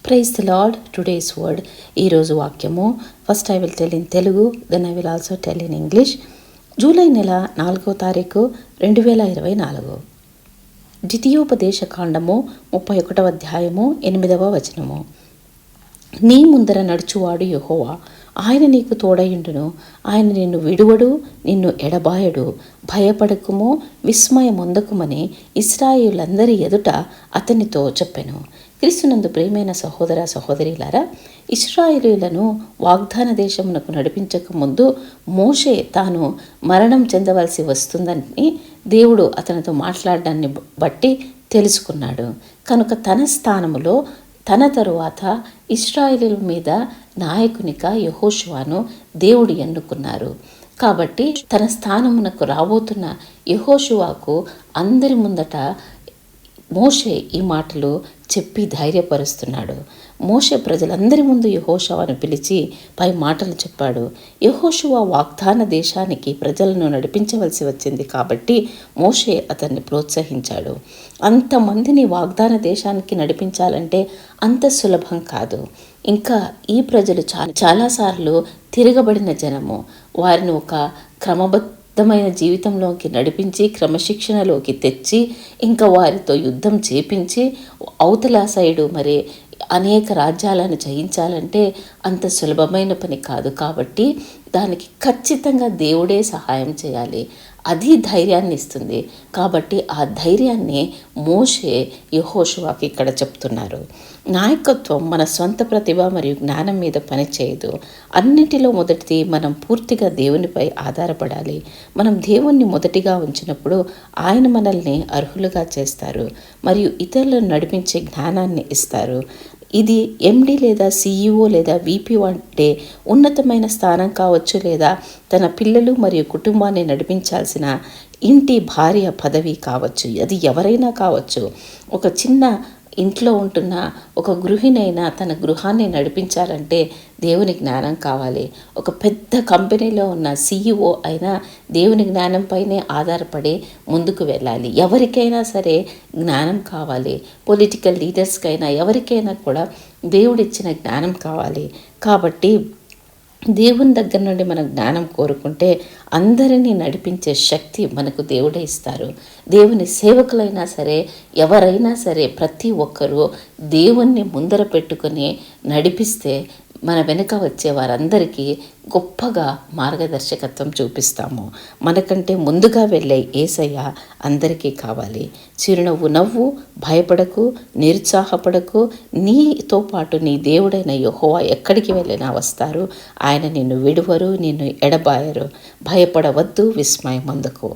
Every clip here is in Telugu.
Praise the Lord. Today's word, ఈరోజు వాక్యము. First I will tell in Telugu, then I will also tell in English. July నెల 4వ తారీఖు 2024. ద్వితీయోపదేశ కాండము 31వ అధ్యాయము 8వ వచనము. నీ ముందర నడుచువాడు యెహోవా, ఆయన నీకు తోడయుండును. ఆయన నిన్ను విడువడు, నిన్ను ఎడబాయడు. భయపడకుము, విస్మయమొందకుమని ఇశ్రాయేలులందరి ఎదుట అతనితో చెప్పెను. క్రీస్తునందు ప్రియమైన సహోదర సహోదరీలారా, ఇశ్రాయేలీయులను వాగ్దాన దేశమునకు నడిపించక ముందు మోషే తాను మరణం చెందవలసి వస్తుందని దేవుడు అతనితో మాట్లాడడాన్ని బట్టి తెలుసుకున్నాడు. కనుక తన స్థానములో తన తరువాత ఇశ్రాయేలీయుల మీద నాయకునిగా యెహోషువను దేవుడు ఎన్నుకున్నారు. కాబట్టి తన స్థానమునకు రాబోతున్న యెహోషువకు అందరి ముందట మోషే ఈ మాటలు చెప్పి ధైర్యపరుస్తున్నాడు. మోషే ప్రజలందరి ముందు యెహోషువను పిలిచి పై మాటలు చెప్పాడు. యెహోషువ వాగ్దాన దేశానికి ప్రజలను నడిపించవలసి వచ్చింది కాబట్టి మోషే అతన్ని ప్రోత్సహించాడు. అంతమందిని వాగ్దాన దేశానికి నడిపించాలంటే అంత సులభం కాదు. ఇంకా ఈ ప్రజలు చాలాసార్లు తిరగబడిన జనము. వారిని ఒక క్రమబద్ధమైన జీవితంలోకి నడిపించి క్రమశిక్షణలోకి తెచ్చి ఇంకా వారితో యుద్ధం చేపించి అవతల సైడు మరి అనేక రాజ్యాలను జయించాలంటే అంత సులభమైన పని కాదు. కాబట్టి దానికి ఖచ్చితంగా దేవుడే సహాయం చేయాలి. అది ధైర్యాన్ని ఇస్తుంది. కాబట్టి ఆ ధైర్యాన్ని మోషే యెహోషువకి ఇక్కడ చెప్తున్నారు. నాయకత్వం మన సొంత ప్రతిభ మరియు జ్ఞానం మీద పనిచేయదు. అన్నిటిలో మొదటిది మనం పూర్తిగా దేవునిపై ఆధారపడాలి. మనం దేవుణ్ణి మొదటిగా ఉంచినప్పుడు ఆయన మనల్ని అర్హులుగా చేస్తారు మరియు ఇతరులను నడిపించే జ్ఞానాన్ని ఇస్తారు. ఇది ఎండి లేదా సిఇఓ లేదా విపి వంటి ఉన్నతమైన స్థానం కావచ్చు, లేదా తన పిల్లలు మరియు కుటుంబాన్ని నడిపించాల్సిన ఇంటి భార్య పదవి కావచ్చు. అది ఎవరైనా కావచ్చు. ఒక చిన్న ఇంట్లో ఉంటున్న ఒక గృహిణైనా తన గృహాన్ని నడిపించాలంటే దేవుని జ్ఞానం కావాలి. ఒక పెద్ద కంపెనీలో ఉన్న సిఇఓ అయినా దేవుని జ్ఞానంపైనే ఆధారపడి ముందుకు వెళ్ళాలి. ఎవరికైనా సరే జ్ఞానం కావాలి. పొలిటికల్ లీడర్స్కైనా ఎవరికైనా కూడా దేవుడిచ్చిన జ్ఞానం కావాలి. కాబట్టి దేవుని దగ్గర నుండి మనం జ్ఞానం కోరుకుంటే అందరినీ నడిపించే శక్తి మనకు దేవుడే ఇస్తారు. దేవుని సేవకులైనా సరే ఎవరైనా సరే ప్రతి ఒక్కరూ దేవుణ్ణి ముందర పెట్టుకొని నడిపిస్తే మన వెనుక వచ్చే వారందరికీ గొప్పగా మార్గదర్శకత్వం చూపిస్తాము. మనకంటే ముందుగా వెళ్ళే యేసయ్య అందరికీ కావాలి. చిరునవ్వు నవ్వు, భయపడకు, నిరుత్సాహపడకు. నీతో పాటు నీ దేవుడైన యెహోవా ఎక్కడికి వెళ్ళినా వస్తారు. ఆయన నిన్ను విడువరు, నిన్ను ఎడబాయరు. భయపడవద్దు, విస్మయమందుకు.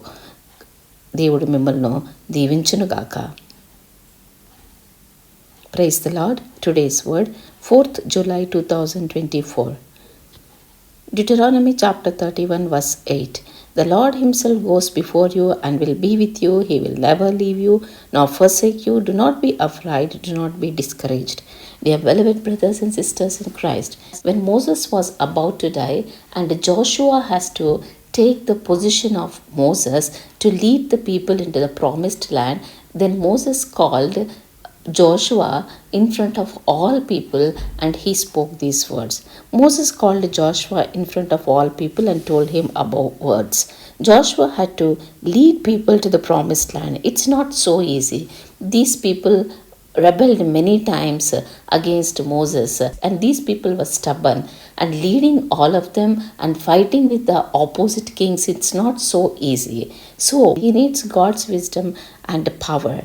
దేవుడు మిమ్మల్ని దీవించునుగాక. Praise the Lord. Today's word, 4th July 2024. Deuteronomy chapter 31 verse 8. The Lord himself goes before you and will be with you. He will never leave you nor forsake you. Do not be afraid. Do not be discouraged. Dear beloved brothers and sisters in Christ, when Moses was about to die and Joshua has to take the position of Moses to lead the people into the promised land, then Moses called Joshua in front of all people and he spoke these words. Moses called Joshua in front of all people and told him about words. Joshua had to lead people to the promised land. It's not so easy. These people rebelled many times against Moses, and these people were stubborn, and leading all of them and fighting with the opposite kings, it's not so easy. So he needs God's wisdom and power.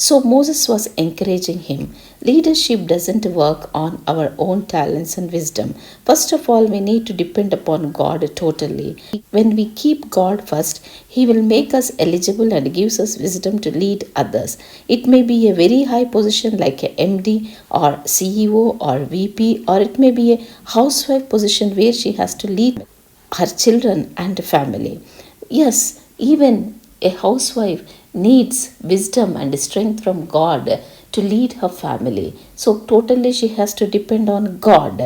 So Moses was encouraging him. Leadership doesn't work on our own talents and wisdom. First of all, we need to depend upon God totally. When we keep God first, he will make us eligible and gives us wisdom to lead others. It may be a very high position like a MD or CEO or VP, or it may be a housewife position where she has to lead her children and family. Yes, even a housewife needs wisdom and strength from God to lead her family. So totally she has to depend on God.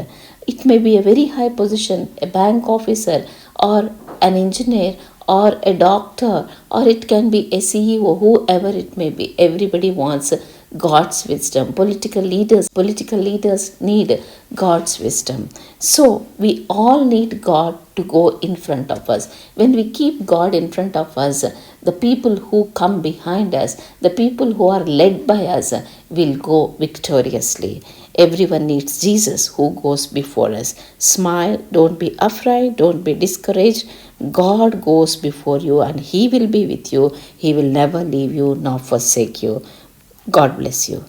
It may be a very high position, a bank officer or an engineer or a doctor, or it can be a CEO, whoever it may be. Everybody wants God's wisdom. Political leaders need God's wisdom. So we all need God to go in front of us. When we keep God in front of us, the people who come behind us, the people who are led by us, will go victoriously. Everyone needs Jesus who goes before us. Smile, don't be afraid, don't be discouraged. God goes before you and He will be with you. He will never leave you nor forsake you. God bless you.